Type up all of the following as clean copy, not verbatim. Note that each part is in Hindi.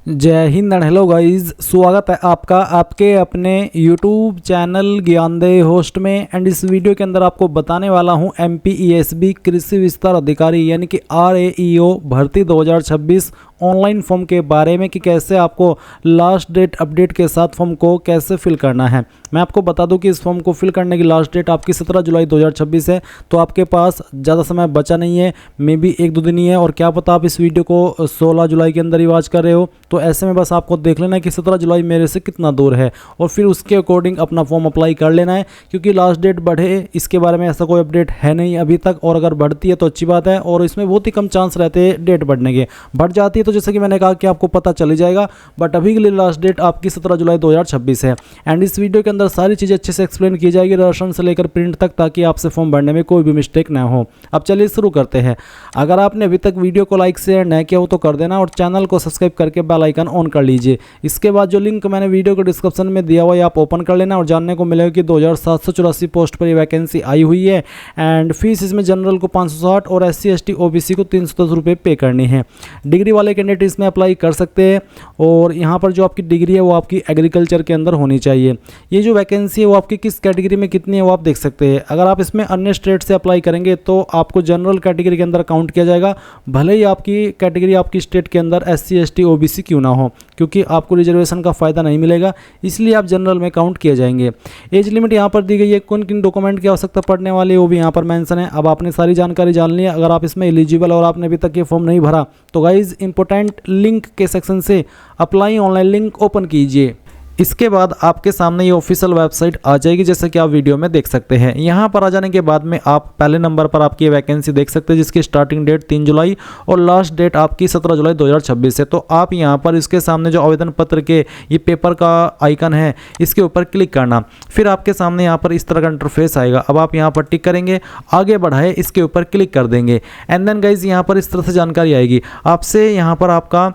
जय हिंद एंड हेलो गाइस, स्वागत है आपका आपके अपने YouTube चैनल ज्ञानदेह होस्ट में। एंड इस वीडियो के अंदर आपको बताने वाला हूं MPESB कृषि विस्तार अधिकारी यानी कि RAEO भर्ती 2026 ऑनलाइन फॉर्म के बारे में कि कैसे आपको लास्ट डेट अपडेट के साथ फॉर्म को कैसे फिल करना है। मैं आपको बता दूं कि इस फॉर्म को फिल करने की लास्ट डेट आपकी 17 जुलाई 2026 है, तो आपके पास ज़्यादा समय बचा नहीं है, मे बी 1-2 दिन ही है। और क्या पता आप इस वीडियो को 16 जुलाई के अंदर ही वॉच कर रहे हो, तो ऐसे में बस आपको देख लेना है कि 17 जुलाई मेरे से कितना दूर है और फिर उसके अकॉर्डिंग अपना फॉर्म अप्लाई कर लेना है। क्योंकि लास्ट डेट बढ़े इसके बारे में ऐसा कोई अपडेट है नहीं अभी तक, और अगर बढ़ती है तो अच्छी बात है, और इसमें बहुत ही कम चांस रहते हैं डेट बढ़ने के। बढ़ जाती है तो जैसे कि मैंने कहा कि आपको पता चल जाएगा, बट अभी के लिए लास्ट डेट आपकी 17 जुलाई 2026 है। एंड इस वीडियो के अंदर सारी चीज़ें अच्छे से एक्सप्लेन की जाएगी, राशन से लेकर प्रिंट तक, ताकि आपसे फॉर्म भरने में कोई भी मिस्टेक ना हो। अब चलिए शुरू करते हैं। अगर आपने अभी तक वीडियो को लाइक शेयर न किया हो तो कर देना, और चैनल को सब्सक्राइब करके बेल आइकन ऑन कर लीजिए। इसके बाद जो लिंक मैंने वीडियो को डिस्क्रिप्शन में दिया हुआ है आप ओपन कर लेना, और जानने को मिलेगा कि 2784 पोस्ट पर ये वैकेंसी आई हुई है। एंड फीस इसमें जनरल को 560 और SC ST OBC को 310 रुपये पे करनी है। डिग्री वाले कैंडिडेट इसमें अप्लाई कर सकते हैं, और यहाँ पर जो आपकी डिग्री है वो आपकी एग्रीकल्चर के अंदर होनी चाहिए। ये जो वैकेंसी है वो आपकी किस कैटेगरी में कितनी है वो आप देख सकते हैं। अगर आप इसमें अन्य स्टेट से अप्लाई करेंगे तो आपको जनरल कैटेगरी के अंदर काउंट किया जाएगा, भले ही आपकी कैटेगरी आपकी स्टेट के अंदर SC ST OBC क्यों ना हो, क्योंकि आपको रिजर्वेशन का फ़ायदा नहीं मिलेगा, इसलिए आप जनरल में काउंट किए जाएंगे। एज लिमिट यहाँ पर दी गई है, किन किन डॉक्यूमेंट की आवश्यकता पड़ने वाली है वो भी यहाँ पर मेंशन है। अब आपने सारी जानकारी जान ली है। अगर आप इसमें एलिजिबल और आपने अभी तक ये फॉर्म नहीं भरा तो गाइज इंपॉर्टेंट लिंक के सेक्शन से अप्लाई ऑनलाइन लिंक ओपन कीजिए। इसके बाद आपके सामने ये ऑफिशियल वेबसाइट आ जाएगी, जैसे कि आप वीडियो में देख सकते हैं। यहाँ पर आ जाने के बाद में आप पहले नंबर पर आपकी ये वैकेंसी देख सकते हैं, जिसकी स्टार्टिंग डेट 3 जुलाई और लास्ट डेट आपकी 17 जुलाई 2026 है। तो आप यहाँ पर इसके सामने जो आवेदन पत्र के ये पेपर का आइकन है, इसके ऊपर क्लिक करना। फिर आपके सामने यहाँ पर इस तरह का इंटरफेस आएगा। अब आप यहाँ पर टिक करेंगे, आगे बढ़ाए इसके ऊपर क्लिक कर देंगे। एंड देन गाइज यहाँ पर इस तरह से जानकारी आएगी आपसे। यहाँ पर आपका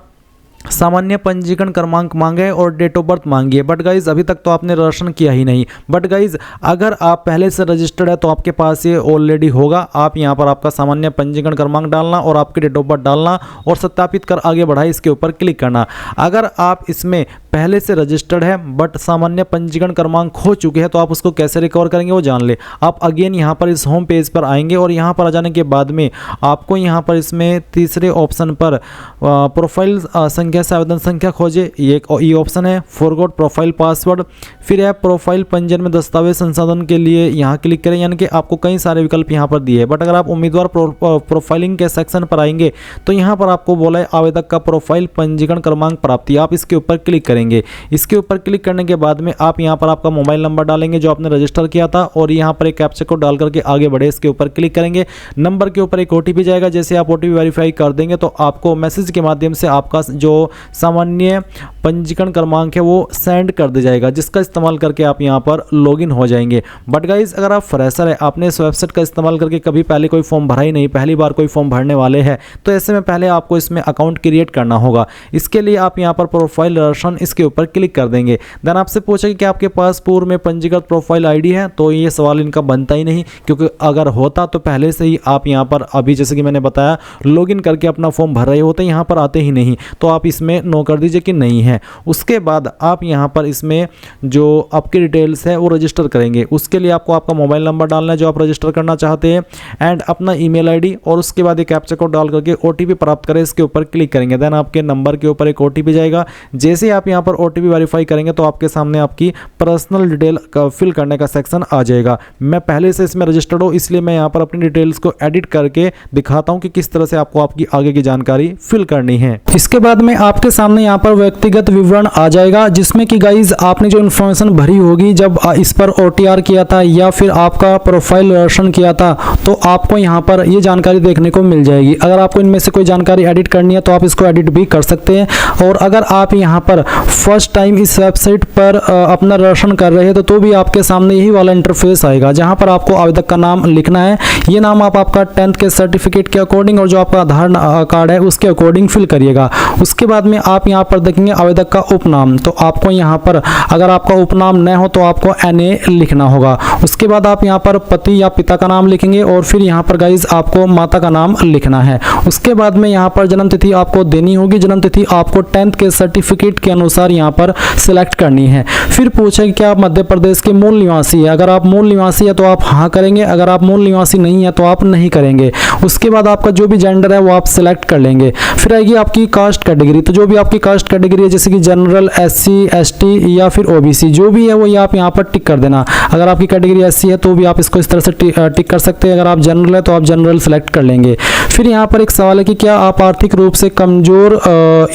सामान्य पंजीकरण क्रमांक मांगे और डेट ऑफ बर्थ मांगी है। बट गाइज अभी तक तो आपने रजिस्ट्रेशन किया ही नहीं। बट गाइज अगर आप पहले से रजिस्टर्ड है तो आपके पास ये ऑलरेडी होगा। आप यहाँ पर आपका सामान्य पंजीकरण क्रमांक डालना और आपकी डेट ऑफ बर्थ डालना और सत्यापित कर आगे बढ़ाए इसके ऊपर क्लिक करना। अगर आप इसमें पहले से रजिस्टर्ड है बट सामान्य पंजीकरण क्रमांक खो चुके हैं तो आप उसको कैसे रिकवर करेंगे वो जान ले। आप अगेन यहाँ पर इस होम पेज पर आएंगे, और यहाँ पर आ जाने के बाद में आपको यहाँ पर इसमें तीसरे ऑप्शन पर प्रोफाइल संख्या से आवेदन संख्या खोजे, ये ऑप्शन है। फॉरगॉट प्रोफाइल पासवर्ड, फिर है प्रोफाइल पंजीयन में दस्तावेज संसाधन के लिए यहाँ क्लिक करें। यानी कि आपको कई सारे विकल्प यहाँ पर दिए हैं। बट अगर आप उम्मीदवार प्रोफाइलिंग के सेक्शन पर आएंगे तो यहाँ पर आपको बोला है आवेदक का प्रोफाइल पंजीकरण क्रमांक प्राप्ति, आप इसके ऊपर क्लिक करेंगे। इसके ऊपर क्लिक करने के बाद में आप यहाँ पर आपका मोबाइल नंबर डालेंगे जो आपने रजिस्टर किया था, और यहाँ पर एक कैप्चा कोड डाल करके आगे बढ़े इसके ऊपर क्लिक करेंगे। नंबर के ऊपर एक OTP जाएगा। जैसे आप OTP वेरीफाई कर देंगे तो आपको मैसेज के माध्यम से आपका जो सामान्य पंजीकरण क्रमांक है वो सेंड कर दिया जाएगा, जिसका इस्तेमाल करके आप यहाँ पर लॉगिन हो जाएंगे। बट गाइज अगर आप फ्रेशर है, आपने इस वेबसाइट का इस्तेमाल करके कभी पहले कोई फॉर्म भरा ही नहीं, पहली बार कोई फॉर्म भरने वाले हैं, तो ऐसे में पहले आपको इसमें अकाउंट क्रिएट करना होगा। इसके लिए आप यहाँ पर प्रोफाइल रजिस्ट्रेशन इसके ऊपर क्लिक कर देंगे। देन आपसे पूछेगा कि आपके पास पूर्व में पंजीकृत प्रोफाइल ID है, तो ये सवाल इनका बनता ही नहीं, क्योंकि अगर होता तो पहले से ही आप यहाँ पर अभी जैसे कि मैंने बताया लॉगिन करके अपना फॉर्म भर रहे होते, यहाँ पर आते ही नहीं। तो आप इसमें नो कर दीजिए कि नहीं है। उसके बाद आप यहाँ पर इसमें जो आपकी डिटेल्स है वो रजिस्टर करेंगे। उसके लिए आपको आपका मोबाइल नंबर डालना है जो आप रजिस्टर करना चाहते हैं, एंड अपना ईमेल ID, और उसके बाद एक कैप्चा कोड डाल करके OTP प्राप्त करें, इसके ऊपर क्लिक करेंगे। देन आपके नंबर के ऊपर एक OTP जाएगा। जैसे आप यहाँ पर OTP वेरीफाई करेंगे तो आपके सामने आपकी पर्सनल डिटेल का फिल करने का सेक्शन आ जाएगा। मैं पहले से इसमें रजिस्टर्ड हूँ, इसलिए मैं यहाँ पर अपनी डिटेल्स को एडिट करके दिखाता हूँ कि किस तरह से आपको आपकी आगे की जानकारी फिल करनी है। इसके बाद में आपके सामने यहाँ पर व्यक्तिगत विवरण आ जाएगा, जिसमें कि गाइज आपने जो इन्फॉर्मेशन भरी होगी जब इस पर OTR किया था या फिर आपका प्रोफाइल रजिस्ट्रेशन किया था, तो आपको यहाँ पर ये जानकारी देखने को मिल जाएगी। अगर आपको इनमें से कोई जानकारी एडिट करनी है तो आप इसको एडिट भी कर सकते हैं। और अगर आप यहाँ पर फर्स्ट टाइम इस वेबसाइट पर अपना रजिस्ट्रेशन कर रहे हैं तो भी आपके सामने यही वाला इंटरफेस आएगा, जहां पर आपको आवेदक का नाम लिखना है। ये नाम आप आपका 10th के सर्टिफिकेट के अकॉर्डिंग और जो आपका आधार कार्ड है उसके अकॉर्डिंग फिल करिएगा। उसके बाद में आप यहाँ पर देखेंगे आवेदक का उपनाम, तो आपको यहाँ पर अगर आपका उपनाम न हो तो आपको NA लिखना होगा। उसके बाद आप यहाँ पर पति या पिता का नाम लिखेंगे और फिर यहाँ पर गाइज आपको माता का नाम लिखना है। उसके बाद में यहाँ पर जन्म तिथि आपको देनी होगी। जन्म तिथि आपको 10th के सर्टिफिकेट के अनुसार यहाँ पर सिलेक्ट करनी है। फिर पूछे क्या आप मध्य प्रदेश के मूल निवासी है। अगर आप मूल निवासी है तो आप हाँ करेंगे, अगर आप मूल निवासी नहीं है तो आप नहीं करेंगे। उसके बाद आपका जो भी जेंडर है वो आप सिलेक्ट कर लेंगे। फिर आएगी आपकी कास्ट कैटेगरी, तो जो भी आपकी कास्ट कैटेगरी है जैसे कि जनरल, SC, ST या फिर OBC जो भी है वो ये आप यहाँ पर टिक कर देना। अगर आपकी कैटेगरी SC है तो भी आप इसको इस तरह से टिक कर सकते हैं। अगर आप जनरल है तो आप जनरल सेलेक्ट कर लेंगे। फिर यहाँ पर एक सवाल है कि क्या आप आर्थिक रूप से कमजोर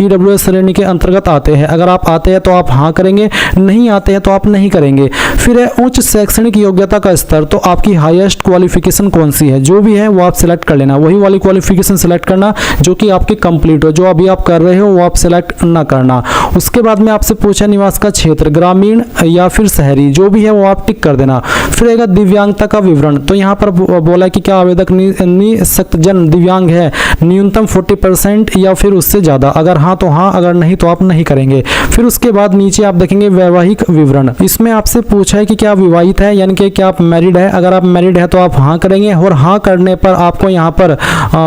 EWS श्रेणी के अंतर्गत आते हैं। अगर आप आते हैं तो आप हाँ करेंगे, नहीं आते हैं तो आप नहीं करेंगे। फिर है उच्च शैक्षणिक योग्यता का स्तर, तो आपकी हाईएस्ट क्वालिफिकेशन कौन सी है, जो भी है वो आप सिलेक्ट कर लेना। वही वाली क्वालिफिकेशन सिलेक्ट करना जो कि आपकी कंप्लीट हो, जो अभी आप कर रहे हो वो आप सिलेक्ट ना करना। उसके बाद में आपसे पूछा निवास का क्षेत्र, ग्रामीण या फिर शहरी, जो भी है वो आप टिक कर देना। फिर आएगा दिव्यांगता का विवरण, तो यहाँ पर बोला कि क्या आवेदक निःशक्तजन दिव्यांग है, न्यूनतम 40% या फिर उससे ज़्यादा। अगर हाँ तो हाँ, अगर नहीं तो आप नहीं करेंगे। फिर उसके बाद नीचे आप देखेंगे वैवाहिक विवरण, इसमें आपसे पूछा है कि क्या आप विवाहित है, यानी कि क्या आप मैरिड है। अगर आप मैरिड है तो आप हाँ करेंगे और हाँ करने पर आपको यहाँ पर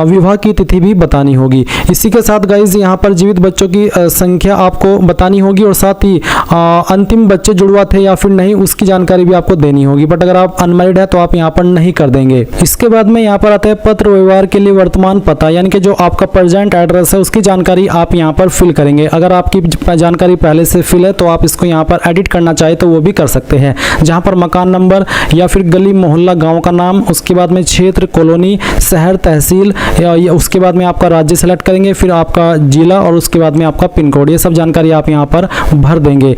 विवाह की तिथि भी बतानी होगी। इसी के साथ गाइज यहाँ पर जीवित बच्चों की संख्या आपको बतानी होगी और साथ ही अंतिम बच्चे जुड़वा थे या फिर नहीं उसकी जानकारी भी आपको देनी होगी। बट अगर आप अनमैरिड है तो आप यहाँ पर नहीं कर देंगे। इसके बाद में यहाँ पर आता है पत्र व्यवहार के लिए वर्तमान पता, यानी कि जो आपका प्रेजेंट एड्रेस है उसकी जानकारी आप यहाँ पर फिल करेंगे। अगर आपकी जानकारी पहले से फिल है तो आप इसको यहाँ पर एडिट करना चाहे तो वो भी कर सकते हैं, जहाँ पर मकान नंबर या फिर गली मोहल्ला गाँव का नाम, उसके बाद में क्षेत्र, कॉलोनी, शहर, तहसील, या उसके बाद में आपका राज्य सेलेक्ट करेंगे, फिर आपका जिला और उसके बाद में आपका पिन कोड, ये सब जानकारी आप यहाँ पर भर देंगे।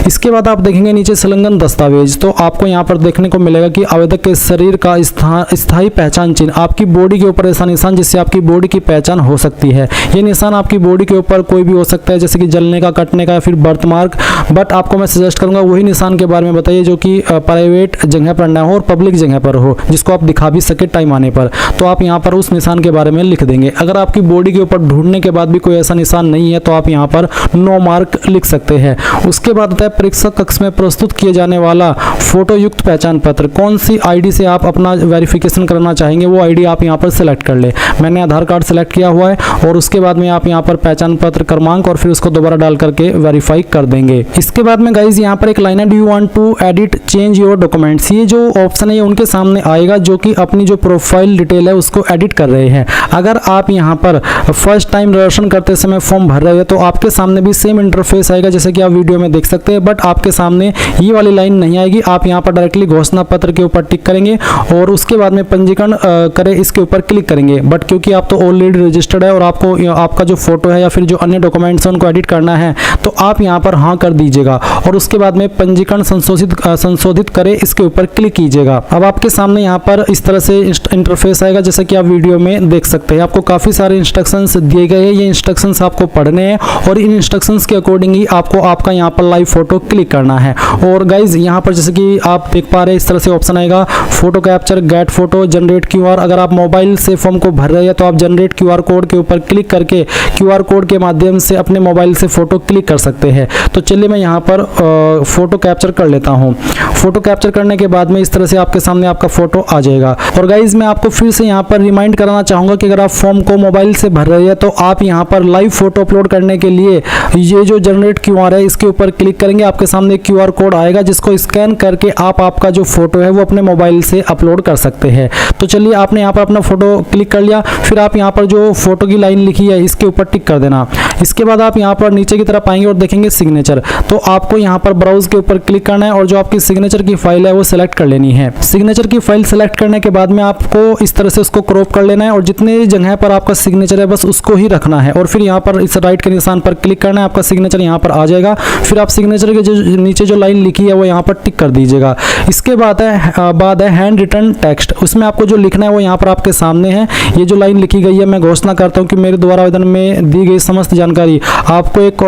इसके बाद आप देखेंगे नीचे संलग्न दस्तावेज, तो आपको यहाँ पर देखने को मिलेगा कि आवेदक के शरीर का स्थायी पहचान चिन्ह, आपकी बॉडी के ऊपर ऐसा निशान जिससे आपकी बॉडी की पहचान हो सकती है। ये निशान आपकी बॉडी के ऊपर कोई भी हो सकता है, जैसे कि जलने का, कटने का या फिर बर्थ मार्क। बट आपको मैं सजेस्ट करूंगा वही निशान के बारे में बताइए जो कि प्राइवेट जगह पर ना हो और पब्लिक जगह पर हो, जिसको आप दिखा भी सके टाइम आने पर। तो आप यहाँ पर उस निशान के बारे में लिख देंगे। अगर आपकी बॉडी के ऊपर ढूंढने के बाद भी कोई ऐसा निशान नहीं है तो आप यहाँ पर नो मार्क लिख सकते हैं। उसके बाद आता है परीक्षा कक्ष में प्रस्तुत किए जाने वाला फोटो युक्त पहचान पत्र, कौन सी ID से आप अपना वेरिफिकेशन करना चाहेंगे वो ID आप यहाँ पर सिलेक्ट कर ले। मैंने आधार कार्ड सेलेक्ट किया हुआ है और उसके बाद में आप यहाँ पर पहचान पत्र क्रमांक और फिर उसको दोबारा डाल करके वेरीफाई कर देंगे। इसके बाद में गाइज यहाँ पर एक लाइन है, do you want to edit change your documents, ये जो ऑप्शन है ये उनके सामने आएगा जो कि अपनी जो प्रोफाइल डिटेल है उसको एडिट कर रहे हैं। अगर आप यहाँ पर फर्स्ट टाइम रजिस्ट्रेशन करते समय फॉर्म भर रहे हैं तो आपके सामने भी सेम इंटरफेस आएगा जैसे कि आप वीडियो में देख सकते हैं, बट आपके सामने ये वाली लाइन नहीं आएगी। आप यहाँ पर डायरेक्टली घोषणा पत्र के ऊपर टिक करेंगे और उसके बाद में पंजीकरण करें इसके ऊपर क्लिक करेंगे। बट क्योंकि आप तो ऑलरेडी रजिस्टर्ड है और आपको आपका जो फोटो है या फिर जो अन्य डॉक्यूमेंट्स हैं उनको एडिट करना है तो आप यहाँ पर हाँ कर दीजिएगा और उसके बाद में पंजीकरण संशोधित करें इसके ऊपर क्लिक कीजिएगा। अब आपके सामने यहाँ पर इस तरह से इंटरफेस आएगा जैसा कि आप वीडियो में देख सकते हैं। आपको काफ़ी सारे इंस्ट्रक्शंस दिए गए हैं, ये इंस्ट्रक्शंस आपको पढ़ने हैं और इन इंस्ट्रक्शंस के अकॉर्डिंग ही आपको आपका यहाँ पर लाइव फोटो क्लिक करना है। और गाइज यहाँ पर जैसे कि आप देख पा रहे हैं इस तरह से ऑप्शन आएगा, photo capture, get photo, generate QR। अगर आप मोबाइल से फॉर्म को भर रहे हैं तो आप जनरेट QR कोड के ऊपर क्लिक करके QR कोड के माध्यम से अपने मोबाइल से फोटो क्लिक कर सकते हैं। तो चलिए मैं यहाँ पर फोटो कैप्चर कर लेता हूँ। फोटो कैप्चर करने के बाद में इस तरह से आपके सामने आपका फोटो आ जाएगा। और गाइज मैं आपको फिर से यहाँ पर रिमाइंड कराना चाहूँगा कि अगर आप फॉर्म को मोबाइल से भर रहे हैं तो आप यहाँ पर लाइव फोटो अपलोड करने के लिए ये जो जनरेट QR है इसके ऊपर क्लिक करेंगे। आपके सामने QR कोड आएगा जिसको स्कैन करके आप आपका जो फोटो है वो अपने मोबाइल से अपलोड कर सकते हैं। तो चलिए आपने यहाँ पर अपना फोटो क्लिक कर लिया, फिर आप यहाँ पर जो फोटो की लाइन लिखी है इसके ऊपर टिक कर देना। इसके बाद आप यहाँ पर नीचे की तरफ आएंगे और देखेंगे सिग्नेचर, तो आपको यहाँ पर ब्राउज के ऊपर क्लिक करना है और जो आपकी सिग्नेचर की फाइल है वो सिलेक्ट कर लेनी है। सिग्नेचर की फाइल सिलेक्ट करने के बाद में आपको इस तरह से उसको क्रॉप कर लेना है और जितने जगह पर आपका सिग्नेचर है बस उसको ही रखना है और फिर यहाँ पर इस राइट के निशान पर क्लिक करना है, आपका सिग्नेचर यहाँ पर आ जाएगा। फिर आप सिग्नेचर के जो नीचे जो लाइन लिखी है वो यहाँ पर टिक कर दीजिएगा। इसके उसके बाद है हैंड रिटन टेक्स्ट। उसमें आपको जो लिखना है वो यहाँ पर आपके सामने है। ये जो लाइन लिखी गई है, मैं घोषणा करता हूँ कि मेरे द्वारा आवेदन में दी गई समस्त जानकारी। आपको एक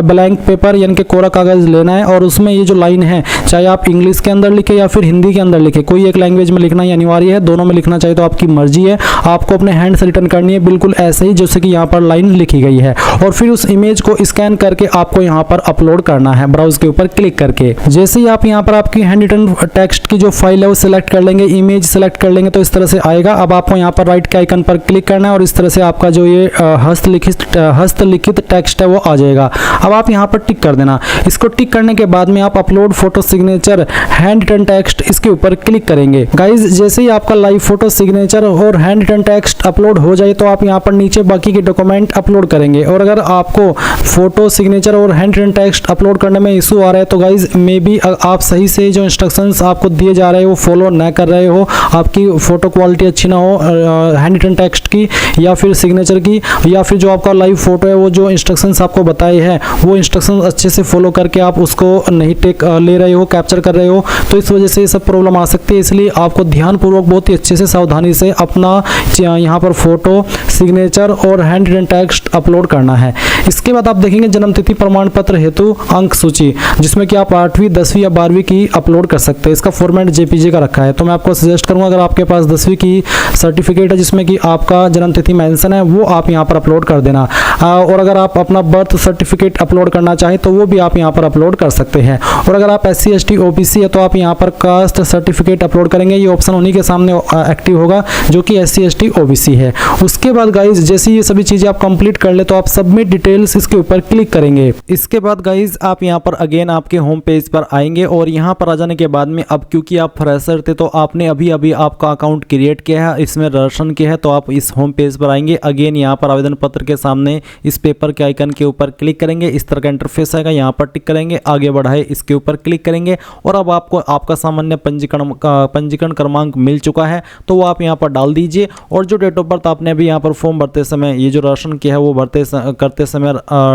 ब्लैंक पेपर यानी कि कोरा कागज लेना है और उसमें ये जो लाइन है, चाहे आप इंग्लिश के अंदर लिखे या फिर हिंदी के अंदर लिखे, कोई एक लैंग्वेज में लिखना ही अनिवार्य है। दोनों में लिखना चाहिए तो आपकी मर्जी है। आपको अपने हैंड से रिटर्न करनी है, बिल्कुल ऐसे ही जैसे कि यहाँ पर लाइन लिखी गई है। और फिर उस इमेज को स्कैन करके आपको यहाँ पर अपलोड करना है ब्राउज के ऊपर क्लिक करके। जैसे ही आप यहाँ पर आपकी हैंड रिटन टेक्स्ट की जो फाइल है वो सिलेक्ट कर लेंगे, इमेज सेलेक्ट कर लेंगे तो इस तरह से आएगा। अब आपको यहाँ पर राइट के आइकन पर क्लिक करना है और इस तरह से आपका जो ये हस्तलिखित टेक्स्ट है वो आ जाएगा। अब आप यहाँ पर टिक कर देना। इसको टिक करने के बाद में आप upload photo signature hand written text इसके ऊपर क्लिक करेंगे। गाइज जैसे ही आपका लाइव फोटो सिग्नेचर और हैंड रिटन टेक्स्ट अपलोड हो जाए तो आप यहाँ पर नीचे बाकी के डॉक्यूमेंट अपलोड करेंगे। और अगर आपको फोटो सिग्नेचर और हैंड रिटन टेक्स्ट अपलोड करने में इशू आ रहा है तो गाइज मे बी आप सही से जो इंस्ट्रक्शंस आपको दिए जा रहे हो वो फॉलो न कर रहे हो, आपकी फोटो क्वालिटी अच्छी ना हो हैंड रिटन टेक्स्ट की या फिर सिग्नेचर की, या फिर जो आपका लाइव फोटो है वो जो इंस्ट्रक्शंस आपको बताए हैं वो इंस्ट्रक्शंस अच्छे से फॉलो करके आप उसको नहीं ले रहे हो, कैप्चर कर रहे हो, तो इस वजह से ये सब प्रॉब्लम आ सकती है। इसलिए आपको ध्यानपूर्वक बहुत ही अच्छे से सावधानी से अपना यहाँ पर फोटो सिग्नेचर और हैंड रिटन टेक्स्ट अपलोड करना है। इसके बाद आप देखेंगे जन्मतिथि प्रमाण पत्र हेतु अंक सूची, जिसमें कि आप 8वीं 10वीं या 12वीं की अपलोड कर सकते हैं। इसका फॉर्मेट जेपीजी का रखा है। तो मैं आपको सजेस्ट करूंगा अगर आपके पास 10वीं की सर्टिफिकेट है जिसमें कि आपका जन्मतिथि मेंशन है वो आप यहाँ पर अपलोड कर देना। और अगर आप अपना बर्थ सर्टिफिकेट अपलोड करना चाहें तो वो भी आप यहाँ पर अपलोड कर सकते हैं। और अगर आप SC ST OBC है तो आप यहाँ पर कास्ट सर्टिफिकेट अपलोड करेंगे। ये ऑप्शन उन्हीं के सामने एक्टिव होगा जो कि SC ST OBC है। उसके बाद गाइज जैसे ये सभी चीज़ें आप कंप्लीट कर ले तो आप सबमिट डिटेल्स इसके ऊपर क्लिक करेंगे। इसके बाद गाइज आप यहाँ पर अगेन आपके होम पेज पर आएंगे और यहाँ पर आ जाने के बाद में अब क्योंकि आप फ्रेशर थे तो आपने अभी अभी आपका अकाउंट क्रिएट किया है, इसमें रजिस्ट्रेशन किया है, तो आप इस होम पेज पर आएंगे। अगेन यहाँ पर आवेदन पत्र के सामने इस पेपर के आइकन के ऊपर क्लिक करेंगे। इस तरह का इंटरफेस आएगा, यहाँ पर टिक करेंगे, आगे बढ़ाए इसके ऊपर क्लिक करेंगे और अब आपको आपका सामान्य पंजीकरण क्रमांक मिल चुका है तो वो आप यहाँ पर डाल दीजिए। और जो डेट ऑफ बर्थ आपने अभी यहाँ पर फॉर्म भरते समय ये जो रजिस्ट्रेशन किया है वो करते समय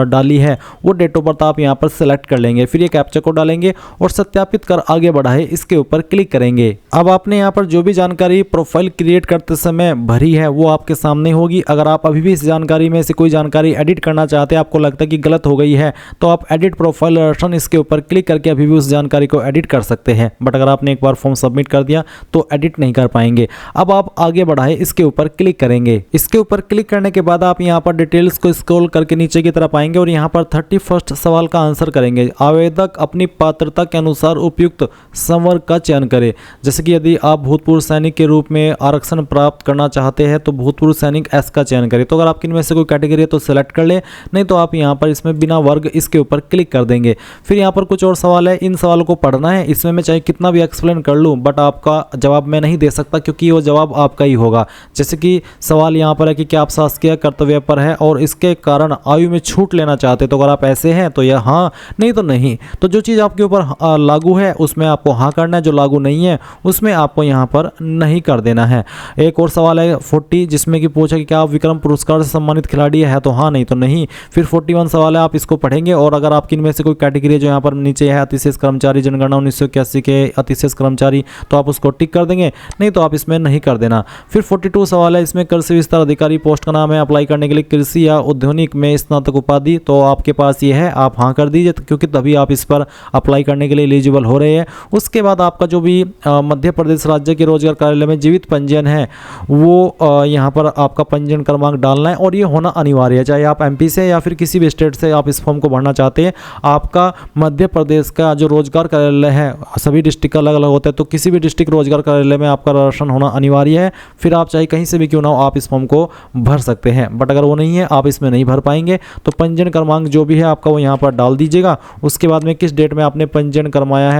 डाली है वो डेट ऑफ बर्थ आप यहाँ पर सेलेक्ट कर लेंगे। फिर ये कैप्चा कोड डालेंगे और सत्यापित कर आगे बढ़ाए इसके ऊपर क्लिक करेंगे। अब आपने यहाँ पर जो भी जानकारी प्रोफाइल क्रिएट करते समय भरी है वो आपके सामने होगी। अगर आप अभी भी इस जानकारी में से कोई जानकारी एडिट करना चाहते हैं, आपको लगता है कि गलत हो गई है, तो आप एडिट प्रोफाइल रजिस्ट्रेशन इसके ऊपर क्लिक करके अभी भी उस जानकारी को एडिट कर सकते हैं। बट अगर आपने एक बार फॉर्म सबमिट कर दिया तो एडिट नहीं कर पाएंगे। अब आप आगे बढ़ाए इसके ऊपर क्लिक करेंगे। इसके ऊपर क्लिक करने के बाद आप यहाँ पर डिटेल्स को स्क्रॉल करके नीचे की तरफ आएंगे और यहाँ पर 31 सवाल का आंसर करेंगे। आवेदक अपनी पात्रता के अनुसार उपयुक्त संवर्ग का चयन करें। जैसे कि यदि आप भूतपूर्व सैनिक के रूप में आरक्षण प्राप्त करना चाहते हैं तो भूतपूर्व सैनिक S का चयन करें। तो अगर आपकी इनमें से कोई कैटेगरी है तो सिलेक्ट कर ले, नहीं तो आप यहाँ पर इसमें बिना वर्ग इसके ऊपर क्लिक कर देंगे। फिर यहाँ पर कुछ और सवाल है, इन सवालों को पढ़ना है। इसमें मैं चाहे कितना भी एक्सप्लेन कर लूँ बट आपका जवाब मैं नहीं दे सकता क्योंकि वो जवाब आपका ही होगा। जैसे कि सवाल यहाँ पर है कि क्या आप शासकीय कर्तव्य पर है और इसके कारण आयु में छूट लेना चाहते, तो अगर आप ऐसे हैं तो यह हाँ, नहीं तो नहीं। तो जो चीज़ आपके ऊपर लागू है उसमें आपको हाँ करना है, जो लागू नहीं है उसमें आपको यहाँ पर नहीं कर देना है। एक और सवाल है 40 जिसमें कि पूछा कि क्या आप विक्रम पुरस्कार से सम्मानित खिलाड़ी है, तो हाँ, नहीं तो नहीं। फिर 41 सवाल है, आप इसको पढ़ेंगे और अगर आपकी इनमें से कोई कैटेगरी जो यहाँ पर नीचे है अतिशेष कर्मचारी जनगणना 1981 के अतिशेष कर्मचारी, तो आप उसको टिक कर देंगे, नहीं तो आप इसमें नहीं कर देना। फिर 42 सवाल है, इसमें कृषि विस्तार अधिकारी पोस्ट का नाम है, अप्लाई करने के लिए कृषि या औद्योगिक में स्नातक उपाधि, तो आपके पास ये है, आप हाँ कर दीजिए क्योंकि तभी आप इस पर अप्लाई करने के लिए एलिजिबल हो रहे हैं। उसके बाद आपका जो भी मध्य प्रदेश राज्य के रोजगार कार्यालय में जीवित पंजीयन है वो यहाँ पर आपका पंजीयन क्रमांक डालना है और ये होना अनिवार्य है। चाहे आप MP से या फिर किसी भी स्टेट से आप इस फॉर्म को भरना चाहते हैं, आपका मध्य प्रदेश का जो रोजगार कार्यालय है, सभी डिस्ट्रिक्ट अलग अलग होते हैं, तो किसी भी डिस्ट्रिक्ट रोजगार कार्यालय में आपका रजिस्ट्रेशन होना अनिवार्य है। फिर आप चाहे कहीं से भी क्यों ना हो आप इस फॉर्म को भर सकते हैं। बट अगर वो नहीं है, आप इसमें नहीं भर पाएंगे, तो पंजीयन क्रमांक जो भी है आपका वो यहाँ पर डाल दीजिएगा। उसके बाद में किस डेट में आपने पंजीयन करवाया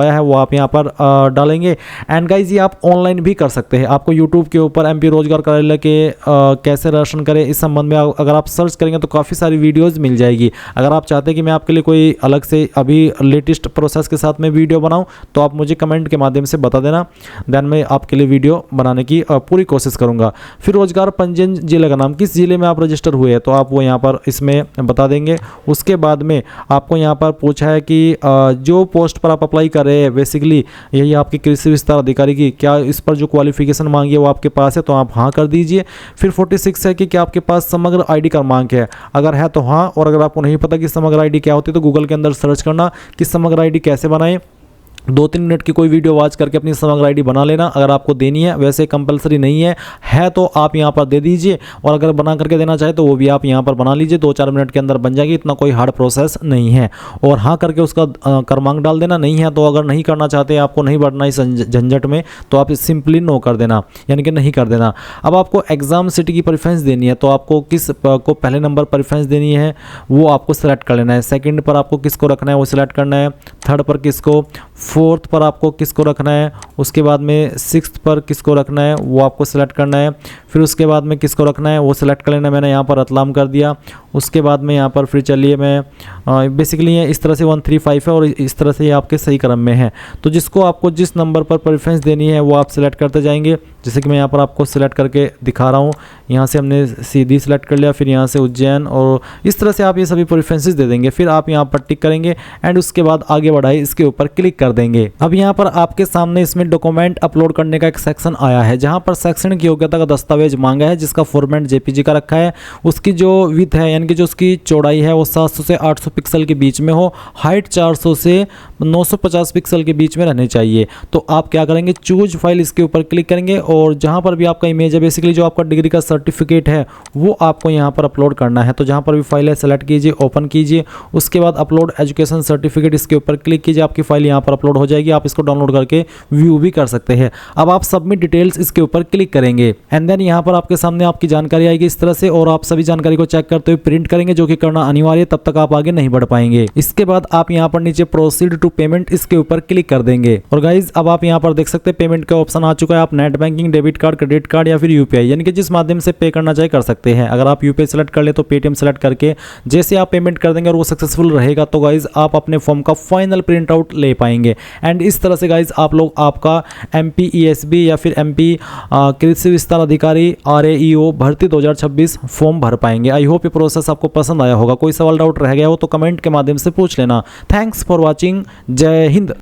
है वो आप यहाँ पर डालेंगे। एंड गाइज ये आप ऑनलाइन भी कर सकते हैं। आपको यूट्यूब के ऊपर MP रोजगार कार्यालय के कैसे रजिस्ट्रेशन करें इस संबंध में अगर आप सर्च करेंगे तो काफ़ी सारी वीडियोस मिल जाएगी। अगर आप चाहते हैं कि मैं आपके लिए कोई अलग से अभी लेटेस्ट प्रोसेस के साथ में वीडियो बनाऊं तो आप मुझे कमेंट के माध्यम से बता देना, देन मैं आपके लिए वीडियो बनाने की पूरी कोशिश करूंगा। फिर रोजगार पंजीयन जिले का नाम, किस जिले में आप रजिस्टर हुए हैं तो आप वो यहाँ पर इसमें बता देंगे। उसके बाद में आपको यहाँ पर पूछा है कि जो पोस्ट पर आप अप्लाई कर रहे हैं बेसिकली यही आपकी कृषि विस्तार अधिकारी की, क्या इस पर जो क्वालिफिकेशन मांगी है वो आपके पास है तो आप हाँ कर दीजिए। फिर 46 है कि क्या आपके पास समग्र आईडी क्रमांक है, अगर है तो हाँ, और अगर आपको नहीं पता कि समग्र आईडी क्या होती है तो गूगल के अंदर सर्च करना कि समग्र आईडी कैसे बनाएं। 2-3 मिनट की कोई वीडियो वॉच करके अपनी समग्र आईडी बना लेना, अगर आपको देनी है, वैसे कंपलसरी नहीं है तो आप यहां पर दे दीजिए, और अगर बना करके देना चाहे तो वो भी आप यहां पर बना लीजिए, 2-4 मिनट के अंदर बन जाएगी, इतना कोई हार्ड प्रोसेस नहीं है। और हाँ करके उसका क्रमांक डाल देना, नहीं है तो अगर नहीं करना चाहते, आपको नहीं बढ़ना इस झंझट में, तो आप सिंपली नो कर देना, यानी कि नहीं कर देना। अब आपको एग्जाम सिटी की प्रेफरेंस देनी है तो आपको किस को पहले नंबर प्रेफरेंस देनी है वो आपको सेलेक्ट कर लेना है, सेकंड पर आपको किसको रखना है वो सिलेक्ट करना है, थर्ड पर किसको, फोर्थ पर आपको किसको रखना है, उसके बाद में सिक्स्थ पर किसको रखना है वो आपको सेलेक्ट करना है, फिर उसके बाद में किसको रखना है वो सिलेक्ट कर लेना। मैंने यहाँ पर रतलाम कर दिया। उसके बाद में यहाँ पर फिर चलिए मैं बेसिकली ये इस तरह से 135 है और इस तरह से ये आपके सही क्रम में है, तो जिसको आपको जिस नंबर पर प्रेफरेंस देनी है वो आप सिलेक्ट करते जाएंगे। जैसे कि मैं यहाँ पर आपको सिलेक्ट करके दिखा रहा हूँ, यहाँ से हमने सीधी सिलेक्ट कर लिया, फिर यहाँ से उज्जैन, और इस तरह से आप ये सभी प्रेफरेंसेस दे देंगे। फिर आप यहाँ पर टिक करेंगे एंड उसके बाद आगे बढ़ाए इसके ऊपर क्लिक कर देंगे। अब यहाँ पर आपके सामने इसमें डॉक्यूमेंट अपलोड करने का एक सेक्शन आया है, जहाँ पर शैक्षणिक योग्यता का दस्तावेज मांगा है जिसका फॉर्मेट जेपीजी का रखा है। उसकी जो विड्थ है यानी कि जो उसकी चौड़ाई है वो 700 से 800 पिक्सल के बीच में हो, हाइट 400 से 950 पिक्सल के बीच में रहने चाहिए। तो आप क्या करेंगे, चूज फाइल इसके ऊपर क्लिक करेंगे और जहाँ पर भी आपका इमेज है, बेसिकली जो आपका डिग्री का सर्टिफिकेट है वो आपको यहाँ पर अपलोड करना है। तो जहाँ पर भी फाइल है सेलेक्ट कीजिए, ओपन कीजिए, उसके बाद अपलोड एजुकेशन सर्टिफिकेट इसके ऊपर क्लिक कीजिए, आपकी फाइल यहाँ पर अपलोड हो जाएगी। आप इसको डाउनलोड करके व्यू भी कर सकते हैं। अब आप सबमिट डिटेल्स इसके ऊपर क्लिक करेंगे एंड देन यहाँ पर आपके सामने आपकी जानकारी आएगी इस तरह से, और आप सभी जानकारी को चेक करते हुए प्रिंट करेंगे, जो कि करना अनिवार्य है, तब तक आप आगे नहीं बढ़ पाएंगे। इसके बाद आप यहाँ पर नीचे प्रोसीड टू पेमेंट इसके ऊपर क्लिक कर देंगे। और गाइज अब आप यहाँ पर देख सकते हैं पेमेंट का ऑप्शन आ चुका है। आप net banking, debit card, credit card या फिर यूपीआई, यानी कि जिस माध्यम से पे करना चाहे कर सकते हैं। अगर आप यूपीआई सेलेक्ट कर ले तो पेटीएम सेलेक्ट करके जैसे आप पेमेंट कर देंगे और वो सक्सेसफुल रहेगा तो गाइज आप अपने फॉर्म का फाइनल प्रिंट आउट ले पाएंगे। एंड इस तरह से गाइज आप लोग आपका MPESB या फिर MP कृषि विस्तार अधिकारी RAEO भर्ती 2026 फॉर्म भर पाएंगे। आई होप ये प्रोसेस आपको पसंद आया होगा। कोई सवाल डाउट रह गया हो तो कमेंट के माध्यम से पूछ लेना। Thanks for watching. जय हिंद।